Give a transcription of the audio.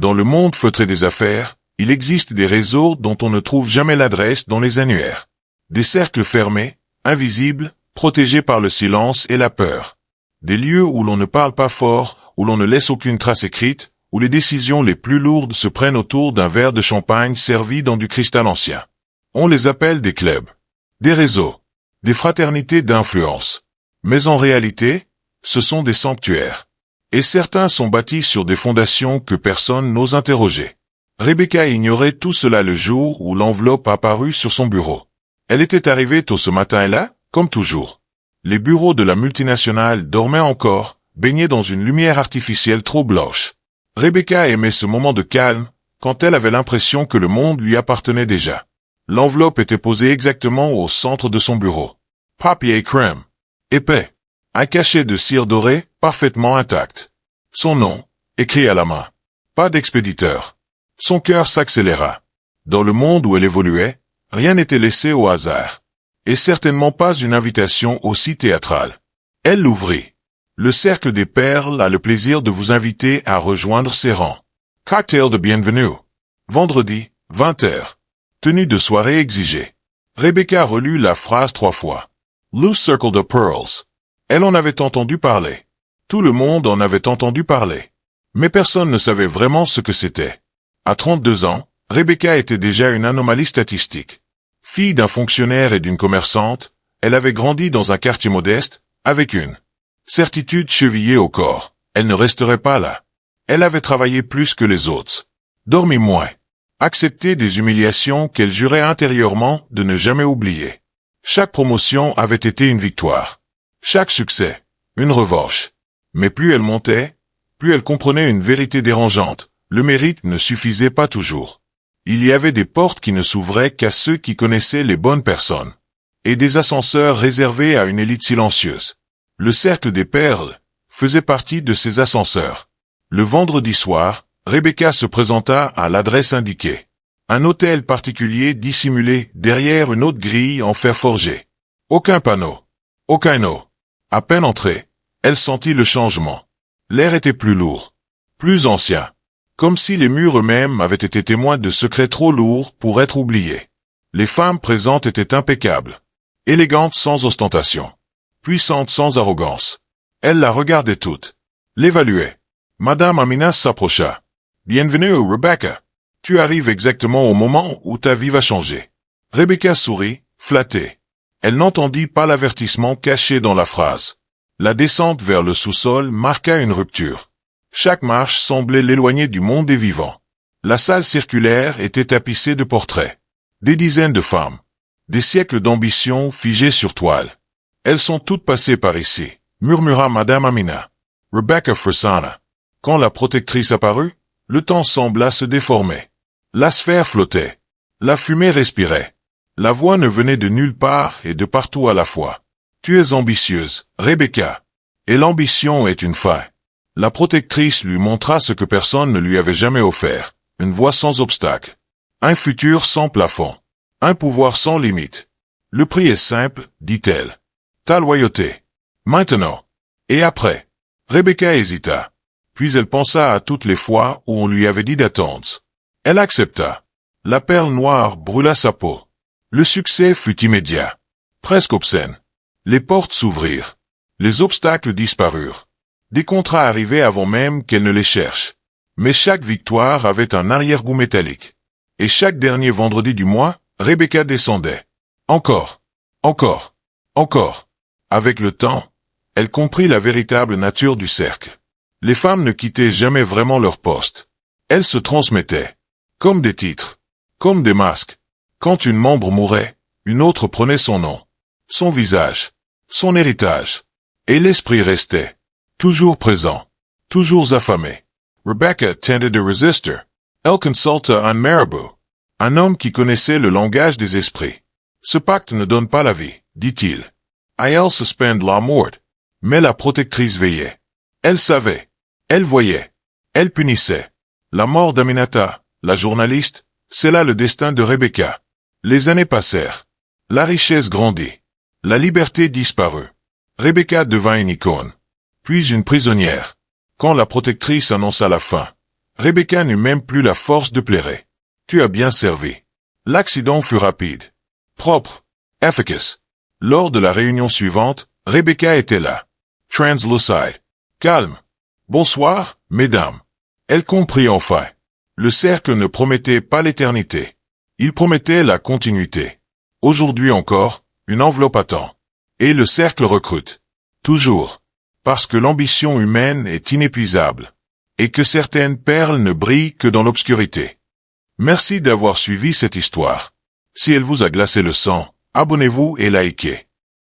Dans le monde feutré des affaires, il existe des réseaux dont on ne trouve jamais l'adresse dans les annuaires. Des cercles fermés, invisibles, protégés par le silence et la peur. Des lieux où l'on ne parle pas fort, où l'on ne laisse aucune trace écrite, où les décisions les plus lourdes se prennent autour d'un verre de champagne servi dans du cristal ancien. On les appelle des clubs, des réseaux, des fraternités d'influence. Mais en réalité, ce sont des sanctuaires. Et certains sont bâtis sur des fondations que personne n'ose interroger. Rebecca ignorait tout cela le jour où l'enveloppe apparut sur son bureau. Elle était arrivée tôt ce matin-là, comme toujours. Les bureaux de la multinationale dormaient encore, baignés dans une lumière artificielle trop blanche. Rebecca aimait ce moment de calme, quand elle avait l'impression que le monde lui appartenait déjà. L'enveloppe était posée exactement au centre de son bureau. Papier crème. Épais. Un cachet de cire dorée, parfaitement intact. Son nom, écrit à la main. Pas d'expéditeur. Son cœur s'accéléra. Dans le monde où elle évoluait, rien n'était laissé au hasard. Et certainement pas une invitation aussi théâtrale. Elle l'ouvrit. Le Cercle des Perles a le plaisir de vous inviter à rejoindre ses rangs. Cocktail de bienvenue. Vendredi, 20h. Tenue de soirée exigée. Rebecca relut la phrase 3 fois. Loose Circle de Pearls. Elle en avait entendu parler. Tout le monde en avait entendu parler. Mais personne ne savait vraiment ce que c'était. À 32 ans, Rebecca était déjà une anomalie statistique. Fille d'un fonctionnaire et d'une commerçante, elle avait grandi dans un quartier modeste, avec une certitude chevillée au corps. Elle ne resterait pas là. Elle avait travaillé plus que les autres. Dormi moins. Accepté des humiliations qu'elle jurait intérieurement de ne jamais oublier. Chaque promotion avait été une victoire. Chaque succès, une revanche. Mais plus elle montait, plus elle comprenait une vérité dérangeante. Le mérite ne suffisait pas toujours. Il y avait des portes qui ne s'ouvraient qu'à ceux qui connaissaient les bonnes personnes. Et des ascenseurs réservés à une élite silencieuse. Le Cercle des Perles faisait partie de ces ascenseurs. Le vendredi soir, Rebecca se présenta à l'adresse indiquée. Un hôtel particulier dissimulé derrière une autre grille en fer forgé. Aucun panneau. Aucun eau. À peine entrée, elle sentit le changement. L'air était plus lourd. Plus ancien. Comme si les murs eux-mêmes avaient été témoins de secrets trop lourds pour être oubliés. Les femmes présentes étaient impeccables. Élégantes sans ostentation. Puissantes sans arrogance. Elle la regardait toute. L'évaluait. Madame Amina s'approcha. Bienvenue, Rebecca. Tu arrives exactement au moment où ta vie va changer. Rebecca sourit, flattée. Elle n'entendit pas l'avertissement caché dans la phrase. La descente vers le sous-sol marqua une rupture. Chaque marche semblait l'éloigner du monde des vivants. La salle circulaire était tapissée de portraits. Des dizaines de femmes. Des siècles d'ambition figés sur toile. Elles sont toutes passées par ici, murmura Madame Amina. Rebecca frissonna. Quand la protectrice apparut, le temps sembla se déformer. La sphère flottait. La fumée respirait. La voix ne venait de nulle part et de partout à la fois. Tu es ambitieuse, Rebecca. Et l'ambition est une fin. La protectrice lui montra ce que personne ne lui avait jamais offert. Une voie sans obstacle. Un futur sans plafond. Un pouvoir sans limite. Le prix est simple, dit-elle. Ta loyauté. Maintenant. Et après. Rebecca hésita. Puis elle pensa à toutes les fois où on lui avait dit d'attendre. Elle accepta. La perle noire brûla sa peau. Le succès fut immédiat. Presque obscène. Les portes s'ouvrirent. Les obstacles disparurent. Des contrats arrivaient avant même qu'elle ne les cherche. Mais chaque victoire avait un arrière-goût métallique. Et chaque dernier vendredi du mois, Rebecca descendait. Encore. Encore. Encore. Avec le temps, elle comprit la véritable nature du cercle. Les femmes ne quittaient jamais vraiment leur poste. Elles se transmettaient. Comme des titres. Comme des masques. Quand une membre mourait, une autre prenait son nom. Son visage. Son héritage. Et l'esprit restait. Toujours présent. Toujours affamé. Rebecca tentait de résister. Elle consulta un marabout. Un homme qui connaissait le langage des esprits. Ce pacte ne donne pas la vie, dit-il. I'll suspend la mort. Mais la protectrice veillait. Elle savait. Elle voyait. Elle punissait. La mort d'Aminata, la journaliste, c'est là le destin de Rebecca. Les années passèrent. La richesse grandit. La liberté disparut. Rebecca devint une icône. Puis une prisonnière. Quand la protectrice annonça la fin, Rebecca n'eut même plus la force de pleurer. Tu as bien servi. L'accident fut rapide. Propre. Efficace. Lors de la réunion suivante, Rebecca était là. Translucide. Calme. Bonsoir, mesdames. Elle comprit enfin. Le cercle ne promettait pas l'éternité. Il promettait la continuité. Aujourd'hui encore, une enveloppe attend. Et le cercle recrute. Toujours. Parce que l'ambition humaine est inépuisable. Et que certaines perles ne brillent que dans l'obscurité. Merci d'avoir suivi cette histoire. Si elle vous a glacé le sang, abonnez-vous et likez.